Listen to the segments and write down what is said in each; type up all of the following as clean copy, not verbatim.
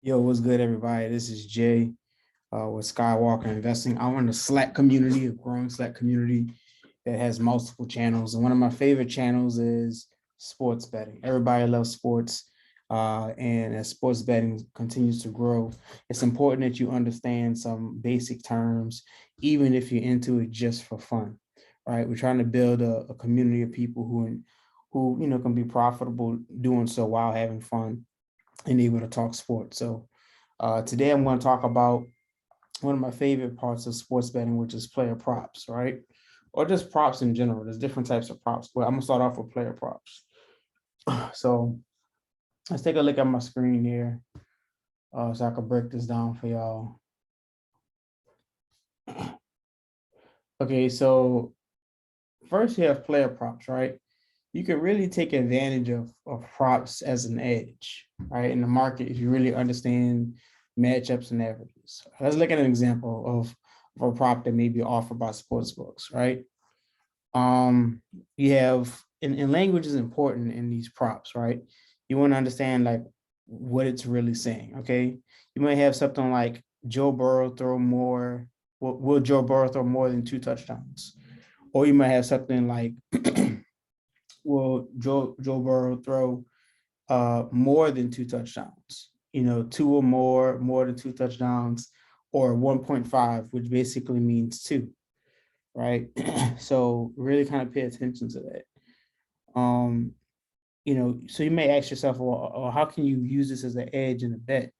Yo, what's good, everybody? This is Jay with Skywalker Investing. I'm in the Slack community, a growing Slack community that has multiple channels. And one of my favorite channels is sports betting. Everybody loves sports. And as sports betting continues to grow, it's important that you understand some basic terms, even if you're into it just for fun, right? We're trying to build a community of people who can be profitable doing so while having fun and able to talk sports. So today I'm going to talk about one of my favorite parts of sports betting, which is player props, right? Or just props in general. There's different types of props, but I'm gonna start off with player props. So let's take a look at my screen here so I can break this down for y'all. Okay, so first you have player props, right? You can really take advantage of props as an edge, right? In the market, if you really understand matchups and averages. Let's look at an example of a prop that may be offered by sports books, right? You have and language is important in these props, right? You want to understand like what it's really saying. Okay. You might have something like Joe Burrow throw more, will Joe Burrow throw more than 2 touchdowns? Or you might have something like will Joe Burrow throw more than 2 touchdowns? You know, two or more than 2 touchdowns, or 1.5, which basically means two, right? So really kind of pay attention to that. Um, so you may ask yourself, well, how can you use this as an edge in a bet?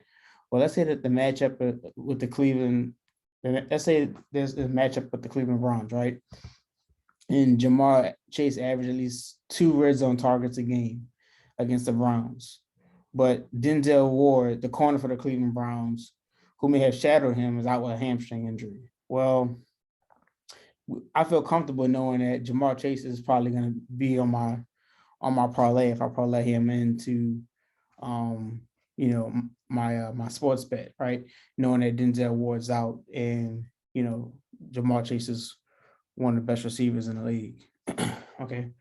Well, let's say that the matchup with the Cleveland, let's say there's a matchup with the Cleveland Browns, right? And Jamar Chase averaged at least 2 red zone targets a game against the Browns. But Denzel Ward, the corner for the Cleveland Browns, who may have shadowed him, is out with a hamstring injury. Well, I feel comfortable knowing that Jamar Chase is probably going to be on my parlay if I parlay him into my sports bet, right? Knowing that Denzel Ward's out and Jamar Chase is one of the best receivers in the league. Okay.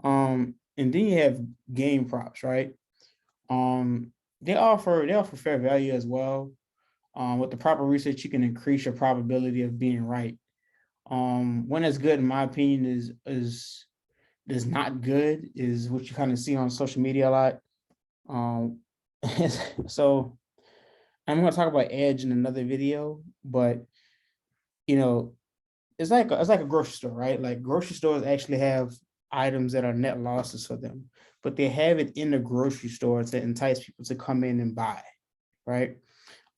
And then you have game props, right? They offer fair value as well. With the proper research, you can increase your probability of being right. One that's good in my opinion is not good is what you kind of see on social media a lot. Um, so I'm going to talk about edge in another video, but you know, it's like a grocery store, right? Like grocery stores actually have items that are net losses for them, but they have it in the grocery stores that entice people to come in and buy, right?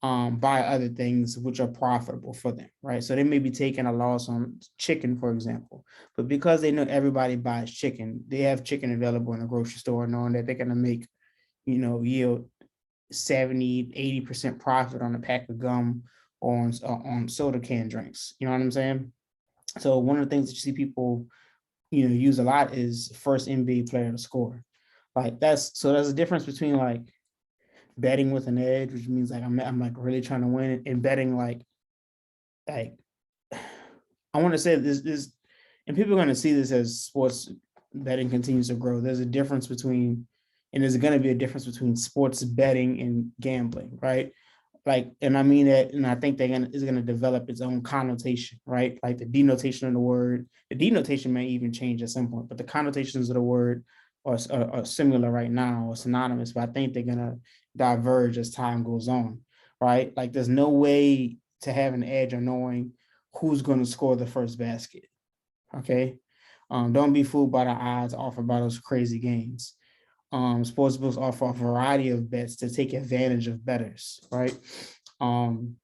Buy other things which are profitable for them, right? So they may be taking a loss on chicken, for example, but because they know everybody buys chicken, they have chicken available in the grocery store, knowing that they're going to make, yield 70, 80% profit on a pack of gum or on soda can drinks. You know what I'm saying? So one of the things that you see people, use a lot is first NBA player to score. Like there's a difference between like betting with an edge, which means like I'm like really trying to win, and betting like I want to say this, and people are going to see this as sports betting continues to grow. There's a difference between, and there's going to be a difference between sports betting and gambling, right? Like, and I mean that, and I think is gonna develop its own connotation, right? Like the denotation of the word, the denotation may even change at some point, but the connotations of the word are similar right now, or synonymous. But I think they're gonna diverge as time goes on, right? Like, there's no way to have an edge on knowing who's going to score the first basket. Okay, don't be fooled by the odds offered by those crazy games. Sportsbooks offer a variety of bets to take advantage of bettors, right? And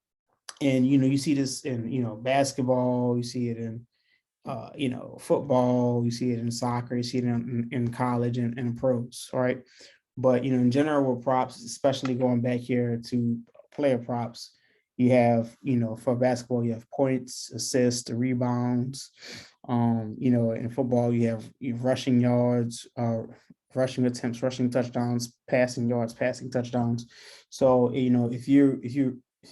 you see this in basketball, you see it in football, you see it in soccer, you see it in college and in pros, right? But in general with props, especially going back here to player props, you have for basketball you have points, assists, rebounds. In football you have rushing yards, rushing attempts, rushing touchdowns, passing yards, passing touchdowns. So if you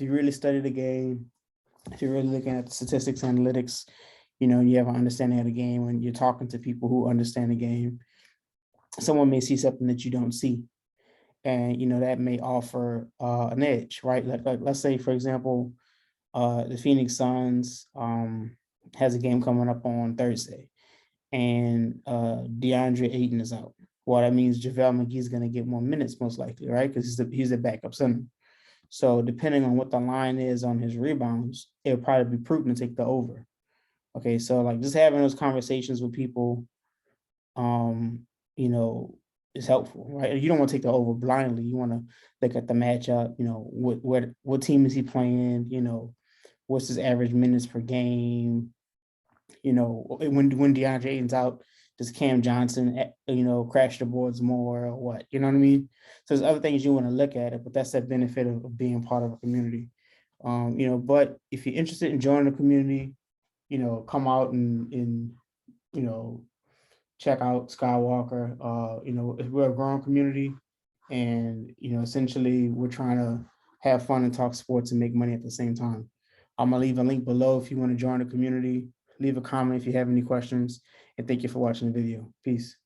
really study the game, if you're really looking at statistics, analytics, you have an understanding of the game. When you're talking to people who understand the game, someone may see something that you don't see, and that may offer an edge, right? Like let's say, for example, the Phoenix Suns has a game coming up on Thursday, and DeAndre Ayton is out. Well, that means JaVale McGee is going to get more minutes, most likely, right? Because he's the backup center. So depending on what the line is on his rebounds, it'll probably be prudent to take the over. Okay, so like just having those conversations with people, um, you know, is helpful, right? You don't want to take the over blindly. You want to look at the matchup. What team is he playing? What's his average minutes per game? When DeAndre Ayton's out, does Cam Johnson, crash the boards more or what? You know what I mean? So there's other things you want to look at it, but that's the benefit of being part of a community. But if you're interested in joining the community, come out and you know, check out Skywalker. We're a growing community, and essentially we're trying to have fun and talk sports and make money at the same time. I'm gonna leave a link below if you want to join the community. Leave a comment if you have any questions, and thank you for watching the video. Peace.